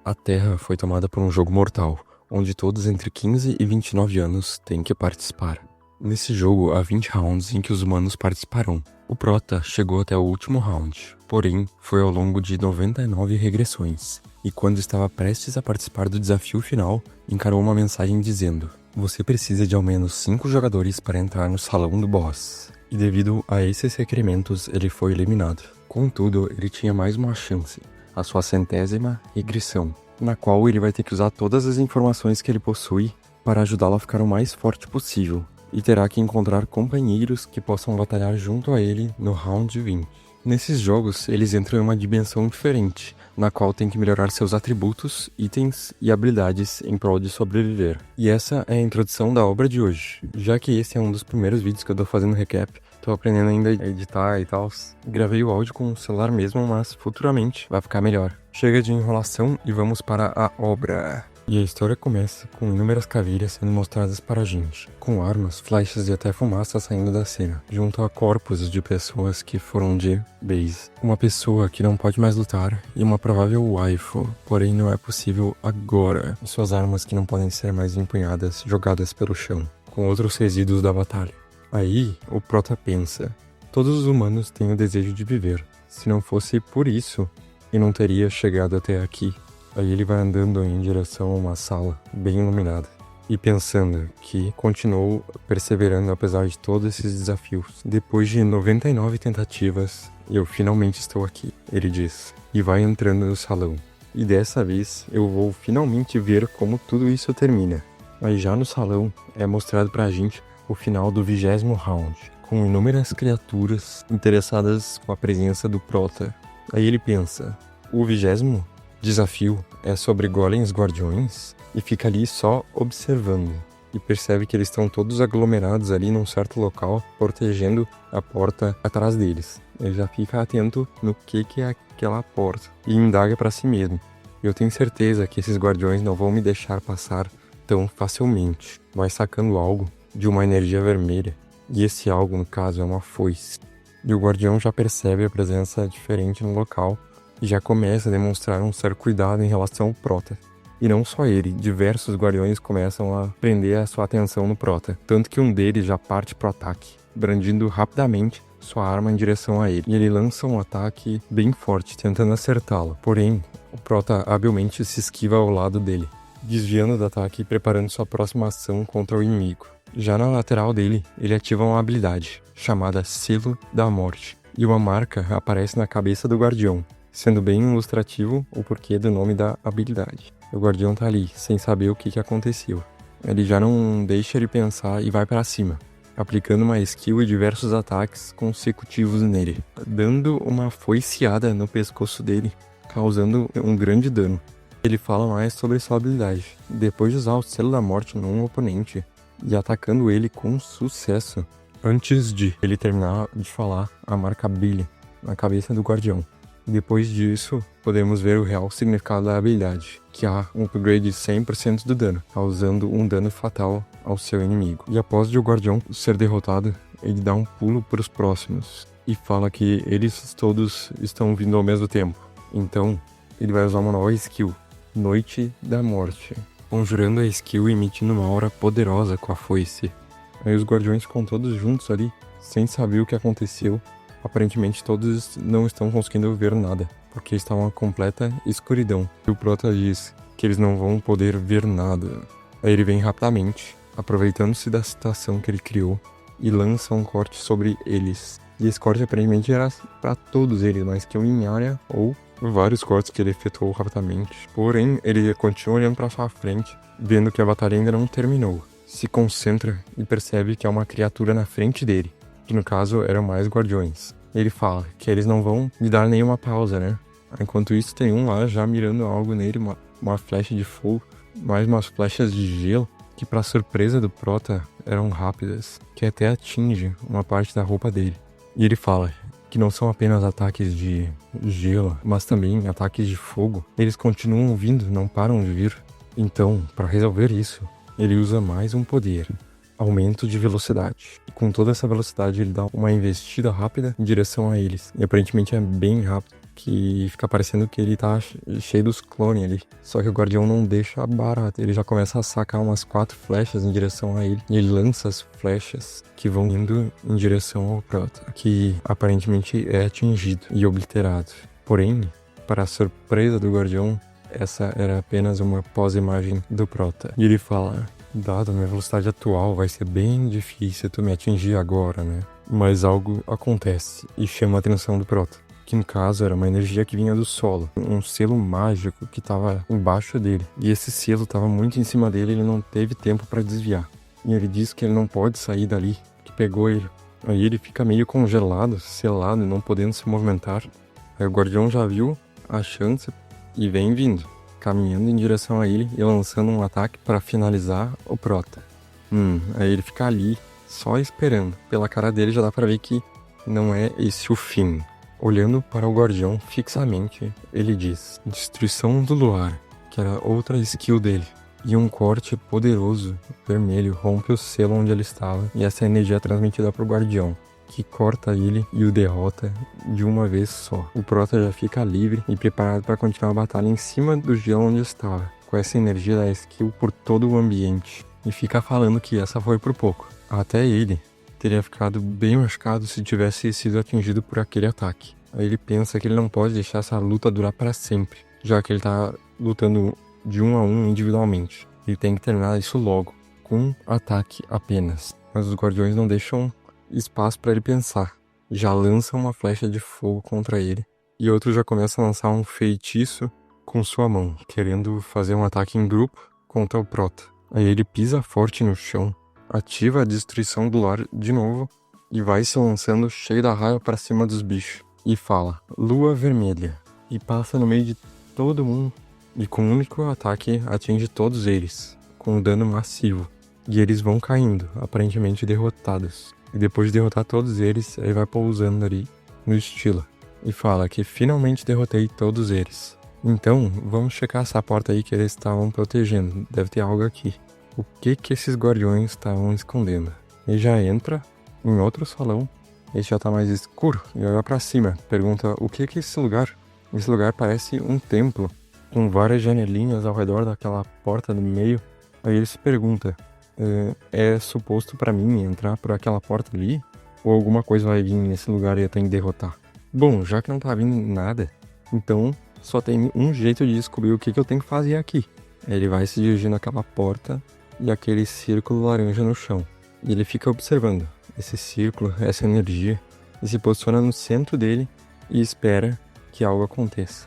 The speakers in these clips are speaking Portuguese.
A Terra foi tomada por um jogo mortal, onde todos entre 15 e 29 anos têm que participar. Nesse jogo, há 20 rounds em que os humanos participarão. O Prota chegou até o último round, porém, foi ao longo de 99 regressões, e quando estava prestes a participar do desafio final, encarou uma mensagem dizendo: "Você precisa de ao menos 5 jogadores para entrar no salão do boss." E devido a esses requerimentos, ele foi eliminado. Contudo, ele tinha mais uma chance, a sua 100ª regressão, na qual ele vai ter que usar todas as informações que ele possui para ajudá-lo a ficar o mais forte possível, e terá que encontrar companheiros que possam batalhar junto a ele no round 20. Nesses jogos, eles entram em uma dimensão diferente, na qual tem que melhorar seus atributos, itens e habilidades em prol de sobreviver. E essa é a introdução da obra de hoje. Já que esse é um dos primeiros vídeos que eu tô fazendo recap, tô aprendendo ainda a editar e tal. Gravei o áudio com o celular mesmo, mas futuramente vai ficar melhor. Chega de enrolação e vamos para a obra. E a história começa com inúmeras caveiras sendo mostradas para a gente, com armas, flechas e até fumaça saindo da cena, junto a corpos de pessoas que foram de base. Uma pessoa que não pode mais lutar e uma provável waifu, porém não é possível agora. E suas armas que não podem ser mais empunhadas, jogadas pelo chão, com outros resíduos da batalha. Aí, o Prota pensa: todos os humanos têm o desejo de viver. Se não fosse por isso, eu não teria chegado até aqui. Aí ele vai andando em direção a uma sala bem iluminada e pensando que continuou perseverando apesar de todos esses desafios. Depois de 99 tentativas, eu finalmente estou aqui, ele diz, e vai entrando no salão. E dessa vez eu vou finalmente ver como tudo isso termina. Aí já no salão é mostrado pra gente o final do 20º round, com inúmeras criaturas interessadas com a presença do Prota. Aí ele pensa: o 20º desafio é sobre golems guardiões, e fica ali só observando, e percebe que eles estão todos aglomerados ali num certo local, protegendo a porta atrás deles. Ele já fica atento no que é aquela porta, e indaga pra si mesmo: eu tenho certeza que esses guardiões não vão me deixar passar tão facilmente. Vai sacando algo de uma energia vermelha, e esse algo no caso é uma foice. E o guardião já percebe a presença diferente no local, e já começa a demonstrar um certo cuidado em relação ao Prota. E não só ele, diversos guardiões começam a prender a sua atenção no Prota, tanto que um deles já parte pro ataque, brandindo rapidamente sua arma em direção a ele. E ele lança um ataque bem forte, tentando acertá-lo. Porém, o Prota habilmente se esquiva ao lado dele, desviando do ataque e preparando sua próxima ação contra o inimigo. Já na lateral dele, ele ativa uma habilidade, chamada Selo da Morte, e uma marca aparece na cabeça do guardião, sendo bem ilustrativo o porquê do nome da habilidade. O guardião tá ali, sem saber o que aconteceu. Ele já não deixa ele pensar e vai pra cima, aplicando uma skill e diversos ataques consecutivos nele, dando uma foiceada no pescoço dele, causando um grande dano. Ele fala mais sobre sua habilidade. Depois de usar o Selo da Morte num oponente e atacando ele com sucesso, antes de ele terminar de falar, a marca brilha na cabeça do guardião. Depois disso, podemos ver o real significado da habilidade, que há um upgrade de 100% do dano, causando um dano fatal ao seu inimigo. E após o guardião ser derrotado, ele dá um pulo para os próximos, e fala que eles todos estão vindo ao mesmo tempo. Então, ele vai usar uma nova skill, Noite da Morte, conjurando a skill e emitindo uma aura poderosa com a foice. Aí os guardiões ficam todos juntos ali, sem saber o que aconteceu. Aparentemente todos não estão conseguindo ver nada, porque está uma completa escuridão. E o Prota diz que eles não vão poder ver nada. Aí ele vem rapidamente, aproveitando-se da situação que ele criou, e lança um corte sobre eles. E esse corte aparentemente era para todos eles, mas que em área ou vários cortes que ele efetuou rapidamente. Porém, ele continua olhando para sua frente, vendo que a batalha ainda não terminou. Se concentra e percebe que há uma criatura na frente dele, que no caso eram mais guardiões. Ele fala que eles não vão lhe dar nenhuma pausa, né? Enquanto isso, tem um lá já mirando algo nele, uma flecha de fogo, mais umas flechas de gelo, que para surpresa do Prota eram rápidas, que até atinge uma parte da roupa dele. E ele fala que não são apenas ataques de gelo, mas também ataques de fogo. Eles continuam vindo, não param de vir. Então, para resolver isso, ele usa mais um poder: aumento de velocidade. Com toda essa velocidade ele dá uma investida rápida em direção a eles. E aparentemente é bem rápido, que fica parecendo que ele tá cheio dos clones ali. Só que o Guardião não deixa barato, ele já começa a sacar umas 4 flechas em direção a ele. E ele lança as flechas que vão indo em direção ao Prota, que aparentemente é atingido e obliterado. Porém, para a surpresa do Guardião, essa era apenas uma pós-imagem do Prota. E ele fala: dado a minha velocidade atual, vai ser bem difícil tu me atingir agora, né? Mas algo acontece e chama a atenção do Prota, que no caso era uma energia que vinha do solo, um selo mágico que estava embaixo dele. E esse selo estava muito em cima dele, ele não teve tempo para desviar. E ele diz que ele não pode sair dali, que pegou ele. Aí ele fica meio congelado, selado, não podendo se movimentar. Aí o Guardião já viu a chance e vem vindo, caminhando em direção a ele e lançando um ataque para finalizar o Prota. Aí ele fica ali, só esperando. Pela cara dele já dá para ver que não é esse o fim. Olhando para o Guardião fixamente, ele diz: Destruição do Luar, que era outra skill dele. E um corte poderoso, vermelho, rompe o selo onde ele estava, e essa energia é transmitida para o Guardião, que corta ele e o derrota de uma vez só. O Prota já fica livre e preparado para continuar a batalha em cima do gelo onde estava, com essa energia da skill por todo o ambiente. E fica falando que essa foi por pouco. Até ele teria ficado bem machucado se tivesse sido atingido por aquele ataque. Aí ele pensa que ele não pode deixar essa luta durar para sempre, já que ele tá lutando de 1 a 1 individualmente. Ele tem que terminar isso logo, com um ataque apenas. Mas os Guardiões não deixam espaço para ele pensar. Já lançam uma flecha de fogo contra ele, e outro já começa a lançar um feitiço com sua mão, querendo fazer um ataque em grupo contra o Prota. Aí ele pisa forte no chão, ativa a destruição do lar de novo e vai se lançando cheio da raiva para cima dos bichos. E fala: Lua Vermelha. E passa no meio de todo mundo e com um único ataque atinge todos eles, com um dano massivo. E eles vão caindo, aparentemente derrotados. E depois de derrotar todos eles, ele vai pousando ali no estilo. E fala que finalmente derrotei todos eles. Então, vamos checar essa porta aí que eles estavam protegendo. Deve ter algo aqui. O que esses Guardiões estavam escondendo? Ele já entra em outro salão. Esse já tá mais escuro. E olha pra cima. Pergunta: o que é esse lugar? Esse lugar parece um templo, com várias janelinhas ao redor daquela porta no meio. Aí ele se pergunta: é suposto pra mim entrar por aquela porta ali? Ou alguma coisa vai vir nesse lugar e eu tenho que derrotar? Bom, já que não tá vindo nada, então só tem um jeito de descobrir o que eu tenho que fazer aqui. Ele vai se dirigindo àquela porta e aquele círculo laranja no chão. E ele fica observando esse círculo, essa energia, e se posiciona no centro dele e espera que algo aconteça.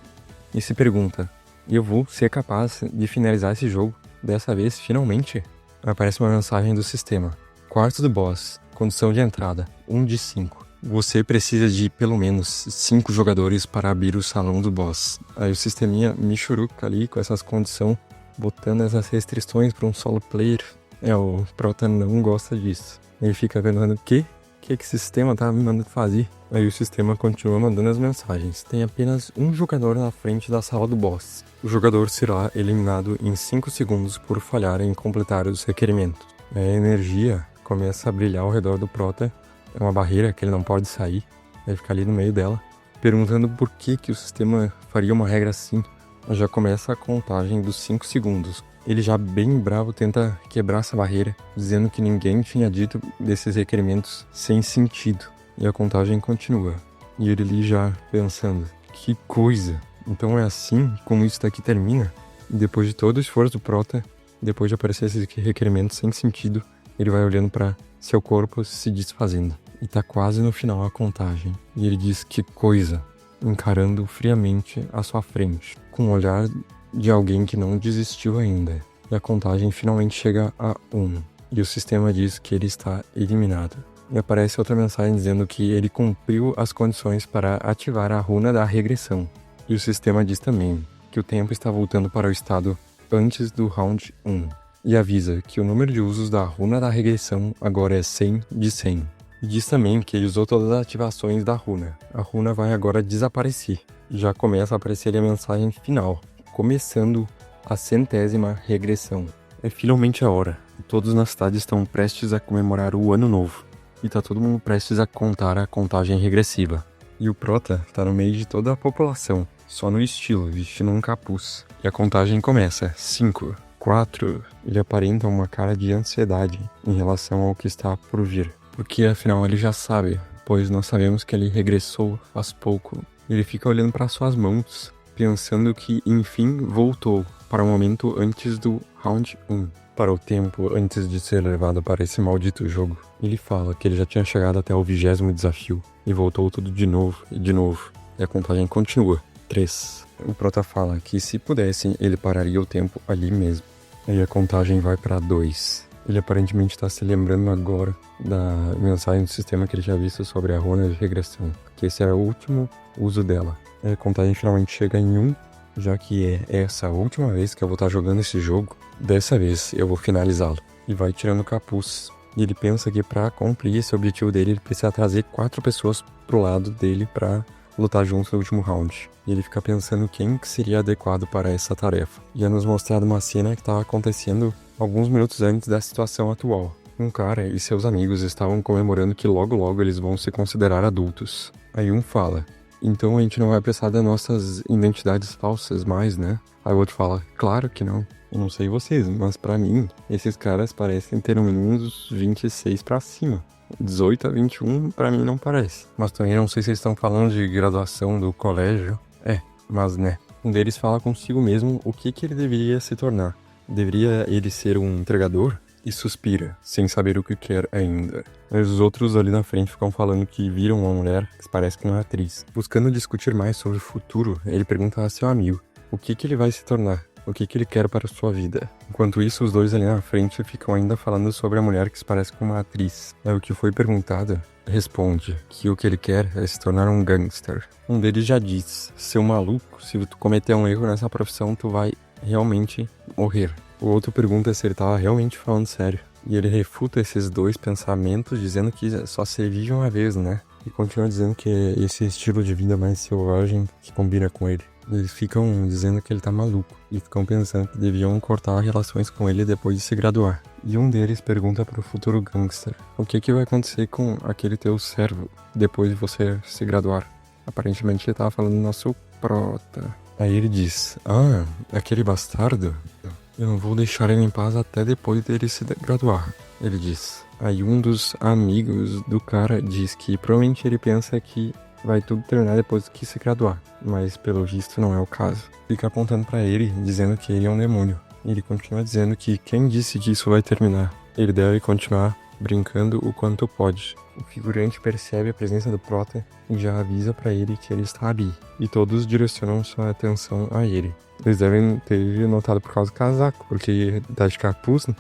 E se pergunta: eu vou ser capaz de finalizar esse jogo dessa vez, finalmente? Aparece uma mensagem do sistema: quarto do boss, condição de entrada, 1 de 5. Você precisa de pelo menos 5 jogadores para abrir o salão do boss. Aí o sisteminha michuruca ali com essas condições, botando essas restrições para um solo player. O Prota não gosta disso. Ele fica pensando: o que esse sistema tá me mandando fazer? Aí o sistema continua mandando as mensagens: tem apenas um jogador na frente da sala do boss. O jogador será eliminado em 5 segundos por falhar em completar os requerimentos. A energia começa a brilhar ao redor do Prota. É uma barreira que ele não pode sair. Ele fica ali no meio dela, perguntando por que o sistema faria uma regra assim. Já começa a contagem dos 5 segundos. Ele já bem bravo tenta quebrar essa barreira, dizendo que ninguém tinha dito desses requerimentos sem sentido. E a contagem continua. E ele ali já pensando: que coisa! Então é assim como isso daqui termina? E depois de todo o esforço do Prota, depois de aparecer esses requerimentos sem sentido, ele vai olhando para seu corpo se desfazendo. E tá quase no final a contagem. E ele diz: que coisa! Encarando friamente à sua frente, com o olhar de alguém que não desistiu ainda. E a contagem finalmente chega a 1. E o sistema diz que ele está eliminado. E aparece outra mensagem dizendo que ele cumpriu as condições para ativar a runa da regressão. E o sistema diz também que o tempo está voltando para o estado antes do round 1. E avisa que o número de usos da runa da regressão agora é 100 de 100. E diz também que ele usou todas as ativações da runa. A runa vai agora desaparecer. Já começa a aparecer ali a mensagem final: começando a 100ª regressão. É finalmente a hora. Todos na cidade estão prestes a comemorar o ano novo. E tá todo mundo prestes a contar a contagem regressiva. E o Prota tá no meio de toda a população, só no estilo, vestindo um capuz. E a contagem começa. 5, 4. Ele aparenta uma cara de ansiedade em relação ao que está por vir. Porque afinal ele já sabe, pois nós sabemos que ele regressou faz pouco. Ele fica olhando para suas mãos, pensando que enfim voltou para o momento antes do round 1. Para o tempo antes de ser levado para esse maldito jogo. Ele fala que ele já tinha chegado até o 20º desafio e voltou tudo de novo e de novo. E a contagem continua. 3. O Prota fala que se pudesse ele pararia o tempo ali mesmo. Aí a contagem vai para 2. Ele aparentemente está se lembrando agora da mensagem do sistema que ele tinha visto sobre a runa de regressão, que esse era o último uso dela. Aí a contagem finalmente chega em 1, já que é essa a última vez que eu vou estar jogando esse jogo. Dessa vez eu vou finalizá-lo. E vai tirando o capuz. E ele pensa que para cumprir esse objetivo dele, ele precisa trazer 4 pessoas pro lado dele para lutar juntos no último round. E ele fica pensando quem que seria adequado para essa tarefa. E é nos mostrado uma cena que estava acontecendo alguns minutos antes da situação atual. Um cara e seus amigos estavam comemorando que logo logo eles vão se considerar adultos. Aí um fala: então a gente não vai precisar das nossas identidades falsas mais, né? Aí o outro fala: claro que não. Eu não sei vocês, mas pra mim, esses caras parecem ter uns 26 pra cima. 18 a 21 pra mim não parece. Mas também não sei se eles estão falando de graduação do colégio. Mas né. Um deles fala consigo mesmo o que ele deveria se tornar. Deveria ele ser um entregador? E suspira, sem saber o que quer ainda. Mas os outros ali na frente ficam falando que viram uma mulher que parece que não é atriz. Buscando discutir mais sobre o futuro, ele pergunta a seu amigo o que ele vai se tornar. O que ele quer para a sua vida. Enquanto isso, os dois ali na frente ficam ainda falando sobre a mulher que se parece com uma atriz. Aí o que foi perguntado responde que o que ele quer é se tornar um gangster. Um deles já diz: seu maluco, se tu cometer um erro nessa profissão, tu vai realmente morrer. O outro pergunta se ele tava realmente falando sério. E ele refuta esses dois pensamentos dizendo que só se vive uma vez, né? E continua dizendo que é esse estilo de vida mais selvagem que combina com ele. Eles ficam dizendo que ele tá maluco e ficam pensando que deviam cortar relações com ele depois de se graduar. E um deles pergunta pro futuro gangster: o que vai acontecer com aquele teu servo depois de você se graduar? Aparentemente ele tava falando do nosso Prota. Aí ele diz: aquele bastardo? Eu não vou deixar ele em paz até depois dele se graduar, ele diz. Aí um dos amigos do cara diz que provavelmente ele pensa que vai tudo terminar depois que se graduar, mas pelo visto não é o caso. Fica apontando pra ele, dizendo que ele é um demônio. E ele continua dizendo que quem disse que isso vai terminar? Ele deve continuar brincando o quanto pode. O figurante percebe a presença do Prota e já avisa pra ele que ele está ali. E todos direcionam sua atenção a ele. Eles devem ter notado por causa do casaco, porque tá de capuz, né?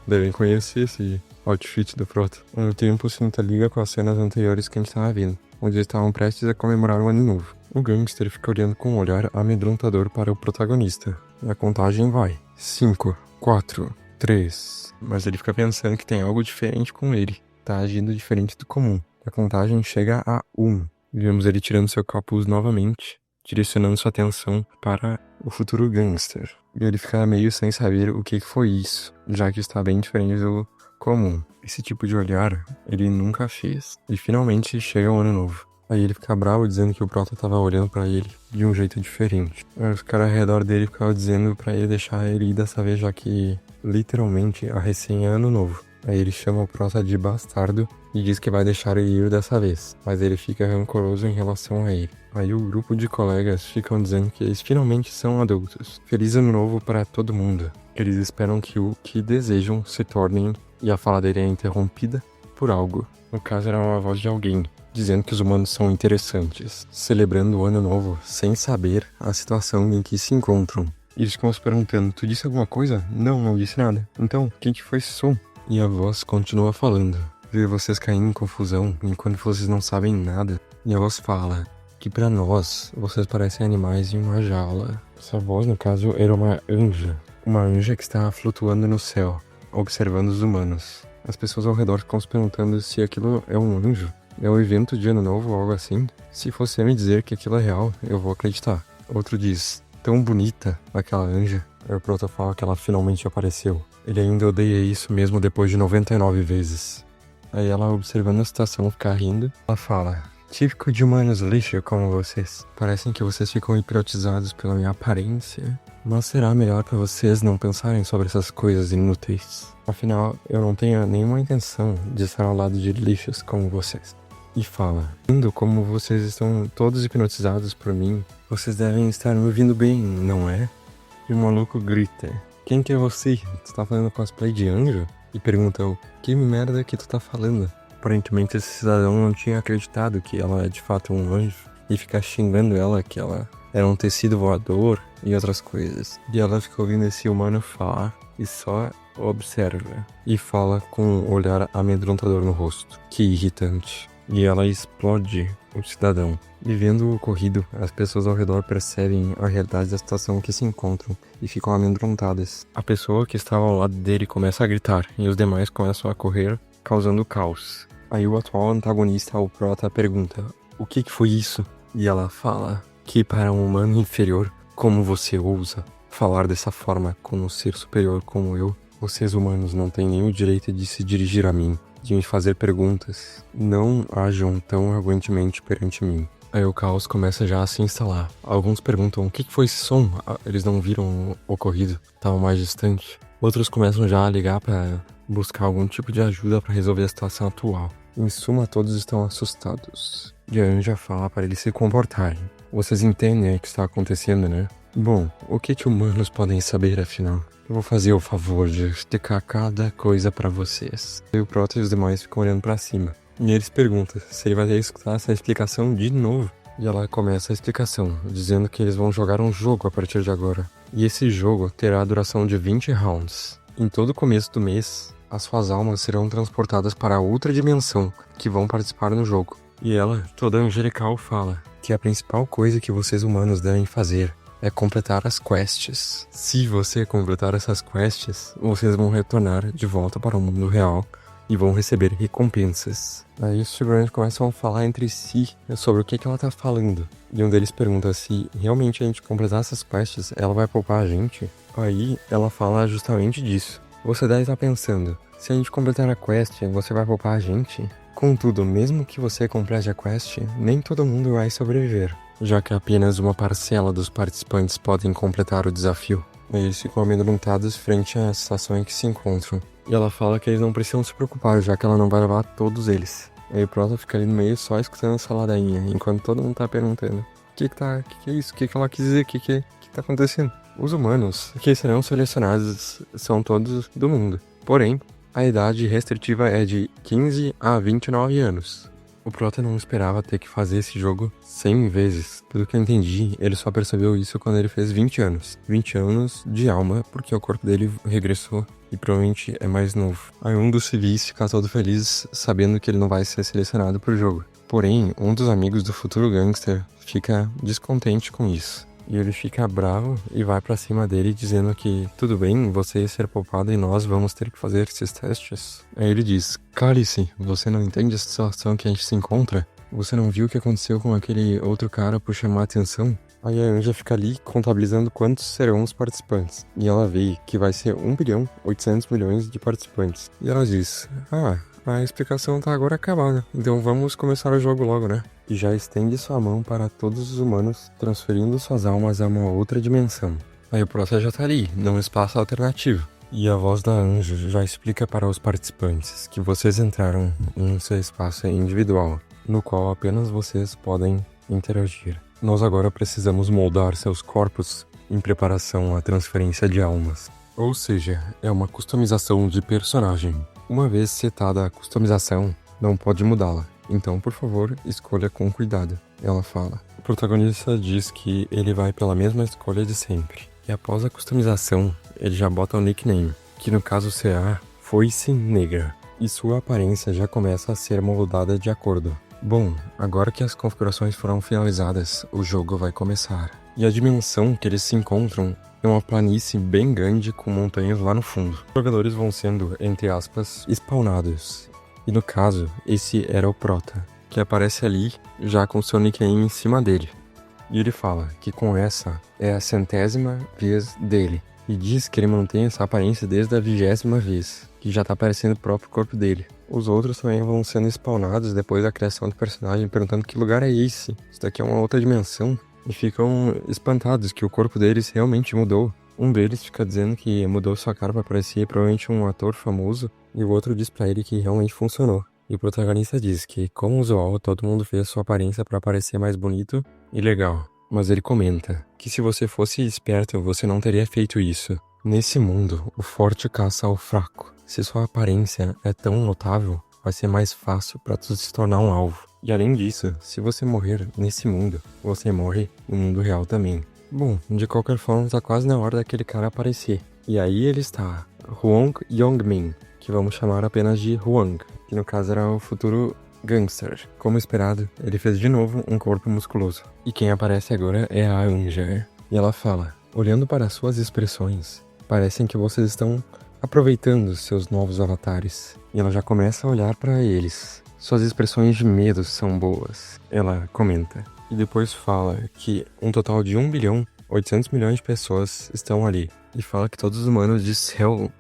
Devem conhecer esse outfit do Prota. No tempo se interliga com as cenas anteriores que a gente tava vendo, onde eles estavam prestes a comemorar o ano novo. O gangster fica olhando com um olhar amedrontador para o protagonista. E a contagem vai. 5, 4, 3. Mas ele fica pensando que tem algo diferente com ele. Tá agindo diferente do comum. A contagem chega a 1. Vemos ele tirando seu capuz novamente, direcionando sua atenção para o futuro gangster. E ele fica meio sem saber o que foi isso, já que está bem diferente do comum. Esse tipo de olhar ele nunca fez. E finalmente chega o ano novo. Aí ele fica bravo dizendo que o Prota tava olhando pra ele de um jeito diferente. Aí os caras ao redor dele ficavam dizendo pra ele deixar ele ir dessa vez, já que literalmente a recém é ano novo. Aí ele chama o Prota de bastardo e diz que vai deixar ele ir dessa vez, mas ele fica rancoroso em relação a ele. Aí o grupo de colegas ficam dizendo que eles finalmente são adultos. Feliz ano novo para todo mundo. Eles esperam que o que desejam se tornem, e a fala dele é interrompida por algo. No caso era uma voz de alguém, dizendo que os humanos são interessantes, celebrando o ano novo sem saber a situação em que se encontram. E eles ficam se perguntando: tu disse alguma coisa? Não disse nada. Então, quem que foi esse som? E a voz continua falando. Ver vocês caindo em confusão enquanto vocês não sabem nada. E a voz fala que pra nós, vocês parecem animais em uma jaula. Essa voz, no caso, era uma anja. Uma anja que estava flutuando no céu, observando os humanos. As pessoas ao redor ficam se perguntando se aquilo é um anjo. É um evento de ano novo ou algo assim? Se você me dizer que aquilo é real, eu vou acreditar. Outro diz: tão bonita aquela anja. Aí o Prota fala que ela finalmente apareceu. Ele ainda odeia isso mesmo depois de 99 vezes. Aí ela, observando a situação, fica rindo. Ela fala Típico de humanos lixo como vocês. Parecem que vocês ficam hipnotizados pela minha aparência. Mas será melhor pra vocês não pensarem sobre essas coisas inúteis. Afinal, eu não tenho nenhuma intenção de estar ao lado de lixos como vocês. E fala, vendo como vocês estão todos hipnotizados por mim, vocês devem estar me ouvindo bem, não é? E o maluco grita, quem que é você? Tu tá fazendo cosplay de anjo? E pergunta, que merda que tu tá falando? Aparentemente esse cidadão não tinha acreditado que ela é de fato um anjo e ficar xingando ela que ela era um tecido voador e outras coisas. E ela fica ouvindo esse humano falar e só observa. E fala com um olhar amedrontador no rosto. Que irritante. E ela explode o cidadão. E vendo o ocorrido, as pessoas ao redor percebem a realidade da situação que se encontram e ficam amedrontadas. A pessoa que estava ao lado dele começa a gritar e os demais começam a correr, causando caos. Aí o atual antagonista, o Prota, pergunta, o que foi isso? E ela fala que para um humano inferior, como você ousa falar dessa forma com um ser superior como eu, vocês humanos não têm nem o direito de se dirigir a mim, de me fazer perguntas. Não ajam tão arrogantemente perante mim. Aí o caos começa já a se instalar. Alguns perguntam, o que foi esse som? Eles não viram o ocorrido, estavam mais distante. Outros começam já a ligar para buscar algum tipo de ajuda para resolver a situação atual. Em suma, todos estão assustados. E a Anja fala para eles se comportarem. Vocês entendem o que está acontecendo, né? Bom, o que humanos podem saber, afinal? Eu vou fazer o favor de explicar cada coisa pra vocês. E o Prota e os demais ficam olhando pra cima. E eles perguntam se ele vai ter que escutar essa explicação de novo. E ela começa a explicação, dizendo que eles vão jogar um jogo a partir de agora. E esse jogo terá a duração de 20 rounds. Em todo começo do mês, as suas almas serão transportadas para outra dimensão que vão participar no jogo. E ela, toda angelical, fala que a principal coisa que vocês humanos devem fazer é completar as quests. Se você completar essas quests, vocês vão retornar de volta para o mundo real e vão receber recompensas. Aí os figurantes começam a falar entre si sobre o que ela tá falando. E um deles pergunta se realmente a gente completar essas quests, ela vai poupar a gente. Aí ela fala justamente disso. Você deve estar pensando, se a gente completar a quest, você vai poupar a gente? Contudo, mesmo que você complete a quest, nem todo mundo vai sobreviver, já que apenas uma parcela dos participantes podem completar o desafio. Eles ficam amedrontados frente à situação em que se encontram. E ela fala que eles não precisam se preocupar, já que ela não vai levar todos eles. Aí o Prota fica ali no meio só escutando essa ladainha, enquanto todo mundo tá perguntando, o que é isso? O que ela quis dizer? O que tá acontecendo? Os humanos que serão selecionados são todos do mundo. Porém, a idade restritiva é de 15 a 29 anos. O Prota não esperava ter que fazer esse jogo 100 vezes. Pelo que eu entendi, ele só percebeu isso quando ele fez 20 anos. 20 anos de alma, porque o corpo dele regressou e provavelmente é mais novo. Aí um dos civis fica todo feliz sabendo que ele não vai ser selecionado pro jogo. Porém, um dos amigos do futuro gangster fica descontente com isso. E ele fica bravo e vai pra cima dele dizendo que tudo bem, você ia ser poupado e nós vamos ter que fazer esses testes. Aí ele diz, cale-se, você não entende a situação que a gente se encontra? Você não viu o que aconteceu com aquele outro cara por chamar a atenção? Aí a Anja fica ali contabilizando quantos serão os participantes. E ela vê que vai ser 1.800.000.000 de participantes. E ela diz, a explicação tá agora acabada, então vamos começar o jogo logo, né? E já estende sua mão para todos os humanos, transferindo suas almas a uma outra dimensão. Aí o Prota já tá ali, num espaço alternativo. E a voz da Anjo já explica para os participantes que vocês entraram em seu espaço individual, no qual apenas vocês podem interagir. Nós agora precisamos moldar seus corpos em preparação à transferência de almas. Ou seja, é uma customização de personagem. Uma vez setada a customização, não pode mudá-la. Então, por favor, escolha com cuidado, ela fala. O protagonista diz que ele vai pela mesma escolha de sempre. E após a customização, ele já bota o nickname, que no caso será Foice Negra. E sua aparência já começa a ser moldada de acordo. Bom, agora que as configurações foram finalizadas, o jogo vai começar. E a dimensão que eles se encontram é uma planície bem grande com montanhas lá no fundo. Os jogadores vão sendo, entre aspas, spawnados. E no caso, esse era o Prota, que aparece ali já com seu nickname em cima dele. E ele fala que com essa é a 100ª vez dele. e diz que ele mantém essa aparência desde a 20ª vez, que já tá aparecendo o próprio corpo dele. Os outros também vão sendo spawnados depois da criação do personagem, perguntando que lugar é esse? Isso daqui é uma outra dimensão? E ficam espantados que o corpo deles realmente mudou. Um deles fica dizendo que mudou sua cara pra parecer provavelmente um ator famoso, e o outro diz pra ele que realmente funcionou. E o protagonista diz que, como usual, todo mundo fez sua aparência pra parecer mais bonito e legal. Mas ele comenta que se você fosse esperto, você não teria feito isso. Nesse mundo, o forte caça o fraco. Se sua aparência é tão notável, vai ser mais fácil pra tu se tornar um alvo. E além disso, se você morrer nesse mundo, você morre no mundo real também. Bom, de qualquer forma, tá quase na hora daquele cara aparecer. E aí ele está, Hwang Yong-min, que vamos chamar apenas de Hwang, que no caso era o futuro gangster. Como esperado, ele fez de novo um corpo musculoso. E quem aparece agora é a Anja. E ela fala, olhando para suas expressões, parecem que vocês estão aproveitando seus novos avatares. E ela já começa a olhar para eles. Suas expressões de medo são boas, ela comenta. E depois fala que um total de 1.800.000.000 de pessoas estão ali. E fala que todos os humanos de Seul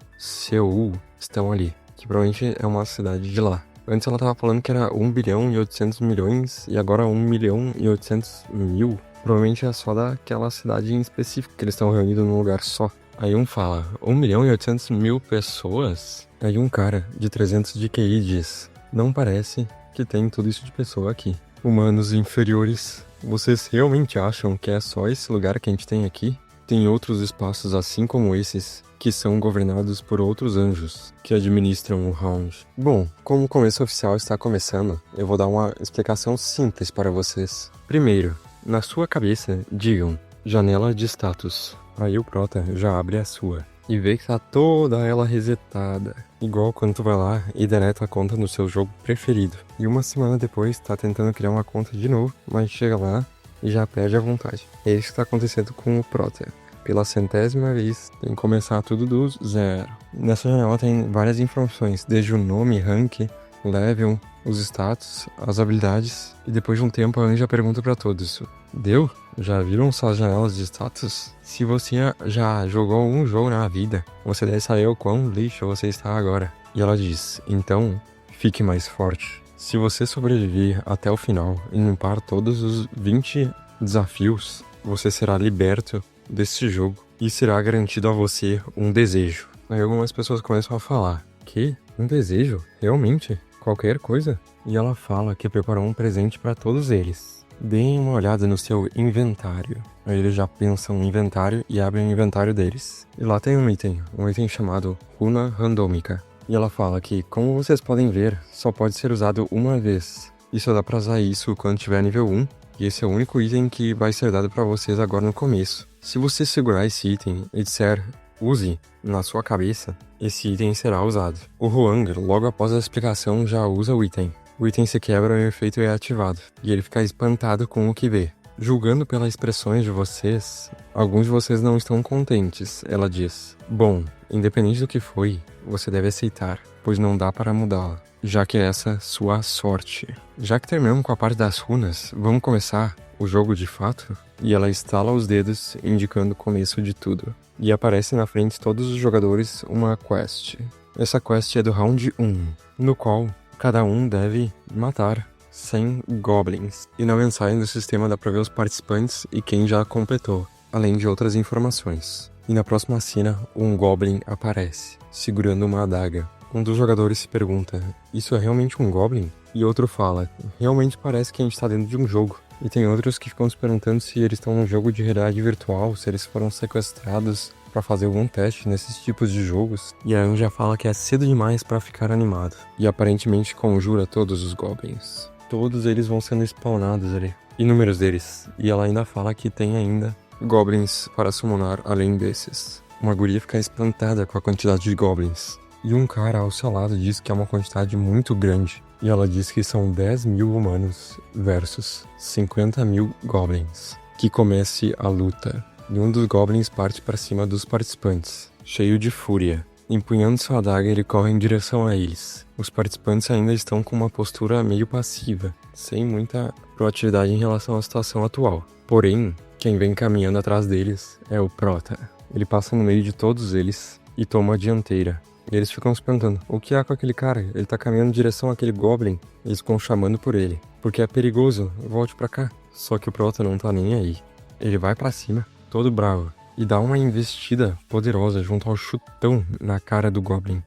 estão ali, que provavelmente é uma cidade de lá. Antes ela tava falando que era 1.800.000.000 e agora 1.800.000. Provavelmente é só daquela cidade em específico que eles estão reunidos num lugar só. Aí um fala, 1.800.000 pessoas? Aí um cara de 300 de QI diz, não parece que tem tudo isso de pessoa aqui. Humanos inferiores, vocês realmente acham que é só esse lugar que a gente tem aqui? Tem outros espaços assim como esses, que são governados por outros anjos, que administram o Round. Bom, como o começo oficial está começando, eu vou dar uma explicação simples para vocês. Primeiro, na sua cabeça, digam, janela de status. Aí o Prota já abre a sua. E vê que tá toda ela resetada. Igual quando tu vai lá e deleta a conta no seu jogo preferido. E uma semana depois tá tentando criar uma conta de novo, mas chega lá e já perde a vontade. É isso que tá acontecendo com o Prota. Pela 100ª vez, tem que começar tudo do zero. Nessa janela tem várias informações, desde o nome, rank, level, os status, as habilidades. E depois de um tempo a Anja pergunta pra todos, deu? Já viram suas janelas de status? Se você já jogou um jogo na vida, você deve saber o quão lixo você está agora. E ela diz, então, fique mais forte. Se você sobreviver até o final e limpar todos os 20 desafios, você será liberto desse jogo e será garantido a você um desejo. Aí algumas pessoas começam a falar, que? Um desejo? Realmente? Qualquer coisa? E ela fala que preparou um presente para todos eles. Deem uma olhada no seu inventário. Aí eles já pensam no inventário e abrem o inventário deles. E lá tem um item chamado Runa Randômica. E ela fala que, como vocês podem ver, só pode ser usado uma vez. E só dá pra usar isso quando tiver nível 1. E esse é o único item que vai ser dado pra vocês agora no começo. Se você segurar esse item e disser, use, na sua cabeça, esse item será usado. O Hwang, logo após a explicação, já usa o item. O item se quebra e o efeito é ativado. E ele fica espantado com o que vê. Julgando pelas expressões de vocês, alguns de vocês não estão contentes, ela diz. Bom, independente do que foi, você deve aceitar, pois não dá para mudá-la, já que essa é sua sorte. Já que terminamos com a parte das runas, vamos começar o jogo de fato? E ela estala os dedos, indicando o começo de tudo. E aparece na frente de todos os jogadores uma quest. Essa quest é do round 1, no qual cada um deve matar 100 goblins. E na mensagem do sistema dá pra ver os participantes e quem já completou, além de outras informações. E na próxima cena, um goblin aparece, segurando uma adaga. Um dos jogadores se pergunta, isso é realmente um goblin? E outro fala, realmente parece que a gente tá dentro de um jogo. E tem outros que ficam se perguntando se eles estão num jogo de realidade virtual, se eles foram sequestrados pra fazer algum teste nesses tipos de jogos. E a Anja fala que é cedo demais pra ficar animado. E aparentemente conjura todos os goblins. Todos eles vão sendo spawnados ali. Inúmeros deles. E ela ainda fala que tem ainda goblins para summonar além desses. Uma guria fica espantada com a quantidade de goblins. E um cara ao seu lado diz que é uma quantidade muito grande. E ela diz que são 10.000 humanos versus 50.000 goblins. Que comece a luta. E um dos goblins parte para cima dos participantes, cheio de fúria. Empunhando sua adaga, ele corre em direção a eles. Os participantes ainda estão com uma postura meio passiva, sem muita proatividade em relação à situação atual. Porém, quem vem caminhando atrás deles é o Prota. Ele passa no meio de todos eles e toma a dianteira. E eles ficam se perguntando, o que há com aquele cara? Ele tá caminhando em direção àquele Goblin. Eles ficam chamando por ele, porque é perigoso, volte pra cá. Só que o Prota não tá nem aí. Ele vai pra cima, todo bravo, e dá uma investida poderosa junto ao chutão na cara do Goblin.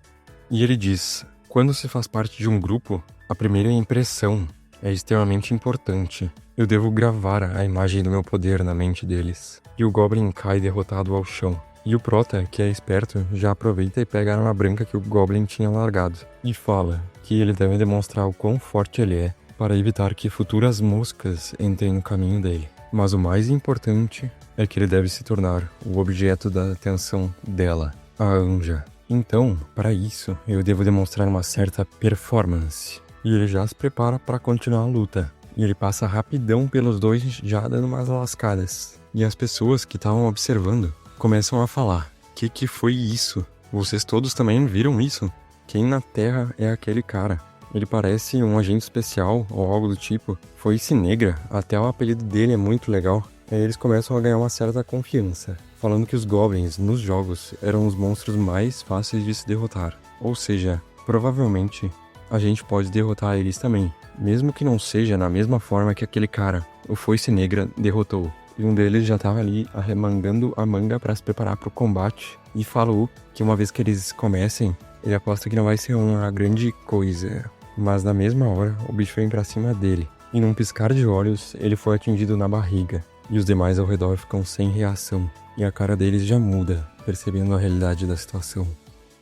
E ele diz, quando se faz parte de um grupo, a primeira impressão é extremamente importante. Eu devo gravar a imagem do meu poder na mente deles. E o Goblin cai derrotado ao chão. E o Prota, que é esperto, já aproveita e pega a arma branca que o Goblin tinha largado. E fala que ele deve demonstrar o quão forte ele é para evitar que futuras moscas entrem no caminho dele. Mas o mais importante é que ele deve se tornar o objeto da atenção dela, a Anja. Então, para isso, eu devo demonstrar uma certa performance. E ele já se prepara para continuar a luta. E ele passa rapidão pelos dois, já dando umas lascadas. E as pessoas que estavam observando começam a falar, que foi isso? Vocês todos também viram isso? Quem na Terra é aquele cara? Ele parece um agente especial ou algo do tipo. Foice Negra, até o apelido dele é muito legal. Aí eles começam a ganhar uma certa confiança, falando que os Goblins, nos jogos, eram os monstros mais fáceis de se derrotar. Ou seja, provavelmente, a gente pode derrotar eles também, mesmo que não seja na mesma forma que aquele cara, o Foice Negra, derrotou. E um deles já estava ali arremangando a manga para se preparar para o combate, e falou que uma vez que eles comecem, ele aposta que não vai ser uma grande coisa. Mas na mesma hora, o bicho vem pra cima dele, e num piscar de olhos, ele foi atingido na barriga, e os demais ao redor ficam sem reação, e a cara deles já muda, percebendo a realidade da situação.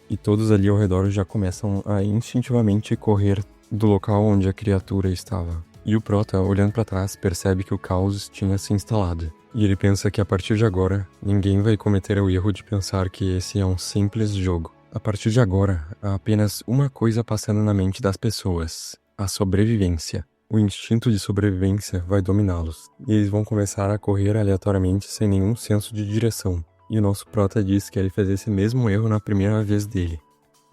E todos ali ao redor já começam a instintivamente correr do local onde a criatura estava. E o Prota, olhando pra trás, percebe que o caos tinha se instalado. E ele pensa que a partir de agora, ninguém vai cometer o erro de pensar que esse é um simples jogo. A partir de agora, há apenas uma coisa passando na mente das pessoas: a sobrevivência. O instinto de sobrevivência vai dominá-los, e eles vão começar a correr aleatoriamente sem nenhum senso de direção. E o nosso Prota diz que ele fez esse mesmo erro na primeira vez dele.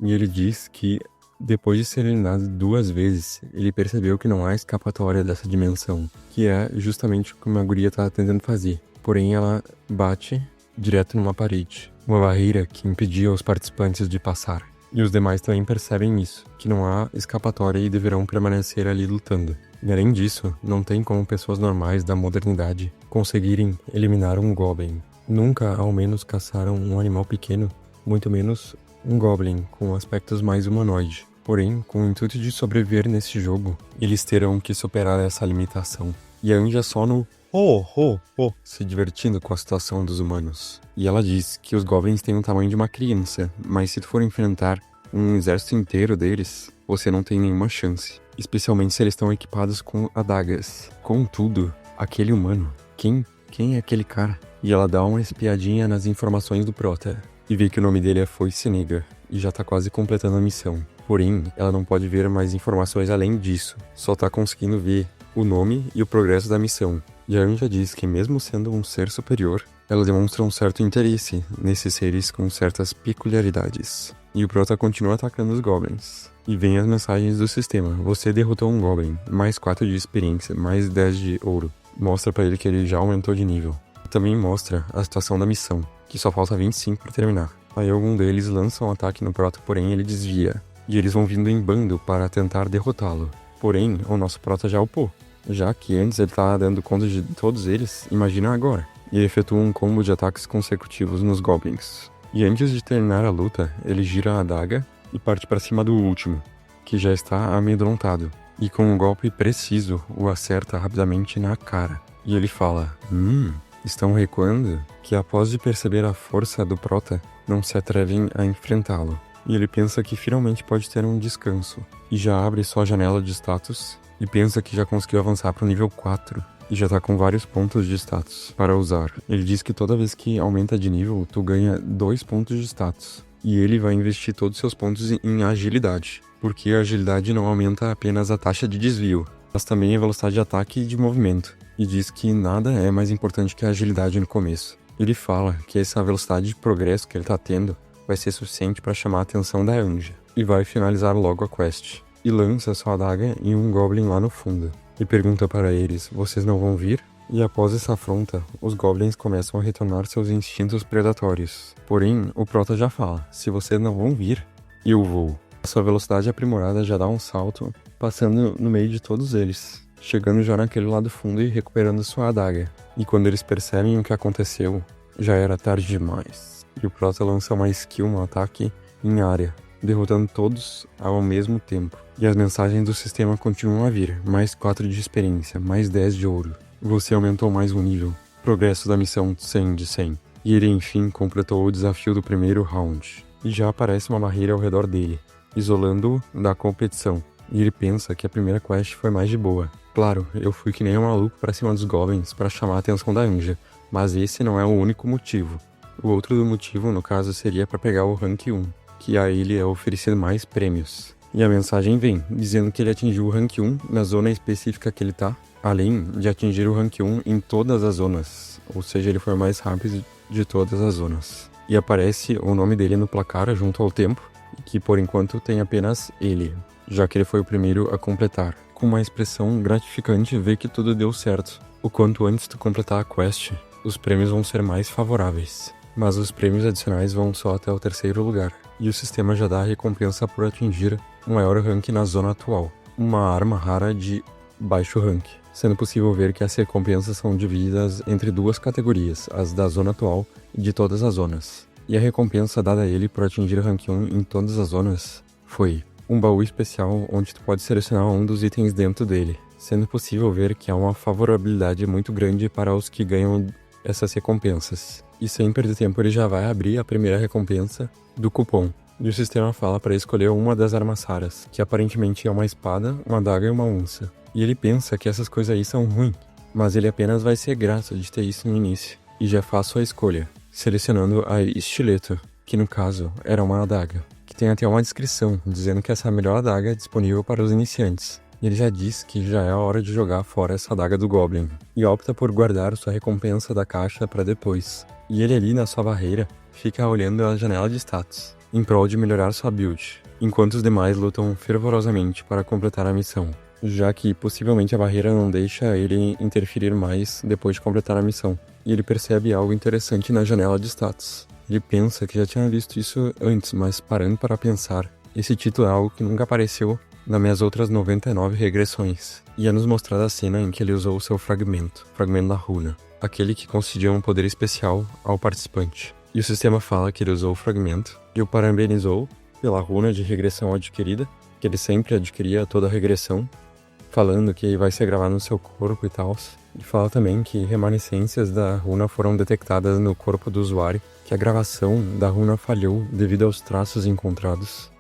E ele diz que, depois de ser eliminado 2 vezes, ele percebeu que não há escapatória dessa dimensão, que é justamente o que uma guria está tentando fazer. Porém, ela bate direto numa parede, uma barreira que impedia os participantes de passar. E os demais também percebem isso, que não há escapatória e deverão permanecer ali lutando. E além disso, não tem como pessoas normais da modernidade conseguirem eliminar um Goblin. Nunca, ao menos, caçaram um animal pequeno, muito menos um Goblin com aspectos mais humanoide. Porém, com o intuito de sobreviver nesse jogo, eles terão que superar essa limitação. E a Anja só no se divertindo com a situação dos humanos. E ela diz que os Goblins têm o tamanho de uma criança, mas se tu for enfrentar um exército inteiro deles, você não tem nenhuma chance. Especialmente se eles estão equipados com adagas. Contudo, aquele humano, quem é aquele cara? E ela dá uma espiadinha nas informações do Prota e vê que o nome dele é Foice Negra e já tá quase completando a missão. Porém, ela não pode ver mais informações além disso, só tá conseguindo ver o nome e o progresso da missão. E a Anja diz que mesmo sendo um ser superior, ela demonstra um certo interesse nesses seres com certas peculiaridades. E o Prota continua atacando os Goblins. E vem as mensagens do sistema: você derrotou um Goblin, mais 4 de experiência, mais 10 de ouro. Mostra pra ele que ele já aumentou de nível. Também mostra a situação da missão, que só falta 25 para terminar. Aí algum deles lança um ataque no Prota, porém ele desvia. E eles vão vindo em bando para tentar derrotá-lo. Porém, o nosso Prota já upou. Já que antes ele tá dando conta de todos eles, imagina agora. E ele efetua um combo de ataques consecutivos nos Goblins. E antes de terminar a luta, ele gira a adaga e parte para cima do último, que já está amedrontado. E com um golpe preciso, o acerta rapidamente na cara. E ele fala: estão recuando? Que após de perceber a força do Prota, não se atrevem a enfrentá-lo. E ele pensa que finalmente pode ter um descanso. E já abre sua janela de status e pensa que já conseguiu avançar para o nível 4 e já tá com vários pontos de status para usar. Ele diz que toda vez que aumenta de nível, tu ganha 2 pontos de status. E ele vai investir todos os seus pontos em agilidade, porque a agilidade não aumenta apenas a taxa de desvio, mas também a velocidade de ataque e de movimento. E diz que nada é mais importante que a agilidade no começo. Ele fala que essa velocidade de progresso que ele tá tendo vai ser suficiente para chamar a atenção da Anja, e vai finalizar logo a quest. E lança sua adaga em um Goblin lá no fundo. E pergunta para eles: vocês não vão vir? E após essa afronta, os goblins começam a retornar seus instintos predatórios. Porém, o Prota já fala, se vocês não vão vir, eu vou. A sua velocidade aprimorada já dá um salto, passando no meio de todos eles, chegando já naquele lado fundo e recuperando sua adaga. E quando eles percebem o que aconteceu, já era tarde demais. E o Prota lança uma skill no ataque em área, derrotando todos ao mesmo tempo. E as mensagens do sistema continuam a vir, mais 4 de experiência, mais 10 de ouro. Você aumentou mais um nível. Progresso da missão 100 de 100. E ele enfim completou o desafio do primeiro round. E já aparece uma barreira ao redor dele, isolando-o da competição. E ele pensa que a primeira quest foi mais de boa. Claro, eu fui que nem um maluco pra cima dos goblins para chamar a atenção da Anja, mas esse não é o único motivo. O outro motivo, no caso, seria para pegar o rank 1, que a ele é oferecido mais prêmios. E a mensagem vem, dizendo que ele atingiu o rank 1 na zona específica que ele tá, além de atingir o rank 1 em todas as zonas, ou seja, ele foi o mais rápido de todas as zonas. E aparece o nome dele no placar junto ao tempo, que por enquanto tem apenas ele, já que ele foi o primeiro a completar. Com uma expressão gratificante, vê que tudo deu certo. O quanto antes de completar a quest, os prêmios vão ser mais favoráveis. Mas os prêmios adicionais vão só até o terceiro lugar, e o sistema já dá a recompensa por atingir o maior rank na zona atual, uma arma rara de baixo rank, sendo possível ver que as recompensas são divididas entre duas categorias, as da zona atual e de todas as zonas. E a recompensa dada a ele por atingir rank 1 em todas as zonas foi um baú especial onde tu pode selecionar um dos itens dentro dele, sendo possível ver que há uma favorabilidade muito grande para os que ganham essas recompensas. E sem perder tempo ele já vai abrir a primeira recompensa do cupom. E o sistema fala para escolher uma das armas raras, que aparentemente é uma espada, uma adaga e uma unça. E ele pensa que essas coisas aí são ruins, mas ele apenas vai ser grato de ter isso no início. E já faz sua escolha, selecionando a estileto, que no caso era uma adaga, que tem até uma descrição dizendo que essa é a melhor adaga disponível para os iniciantes. E ele já diz que já é a hora de jogar fora essa adaga do Goblin, e opta por guardar sua recompensa da caixa para depois. E ele ali na sua barreira fica olhando a janela de status, em prol de melhorar sua build, enquanto os demais lutam fervorosamente para completar a missão, já que possivelmente a barreira não deixa ele interferir mais depois de completar a missão. E ele percebe algo interessante na janela de status. Ele pensa que já tinha visto isso antes, mas parando para pensar, esse título é algo que nunca apareceu nas minhas outras 99 regressões. E é nos mostrada a cena em que ele usou o seu fragmento da runa, aquele que concedia um poder especial ao participante. E o sistema fala que ele usou o fragmento e o parabenizou pela runa de regressão adquirida, que ele sempre adquiria toda a regressão, falando que vai ser gravado no seu corpo e tal. E fala também que remanescências da runa foram detectadas no corpo do usuário, que a gravação da runa falhou devido aos traços encontrados.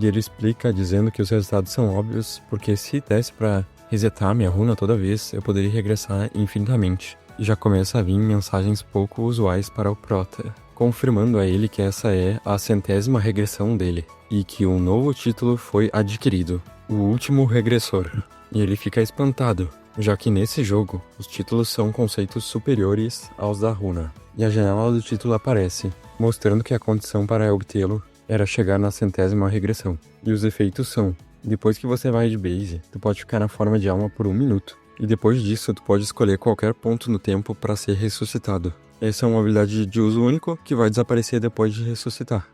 E ele explica dizendo que os resultados são óbvios, porque se desse pra resetar minha runa toda vez, eu poderia regressar infinitamente. E já começa a vir mensagens pouco usuais para o Prota, confirmando a ele que essa é a 100ª regressão dele, e que um novo título foi adquirido, o Último Regressor. E ele fica espantado, já que nesse jogo, os títulos são conceitos superiores aos da runa. E a janela do título aparece, mostrando que a condição para obtê-lo era chegar na 100ª regressão. E os efeitos são: depois que você vai de base, tu pode ficar na forma de alma por 1 minuto. E depois disso, tu pode escolher qualquer ponto no tempo para ser ressuscitado. Essa é uma habilidade de uso único que vai desaparecer depois de ressuscitar.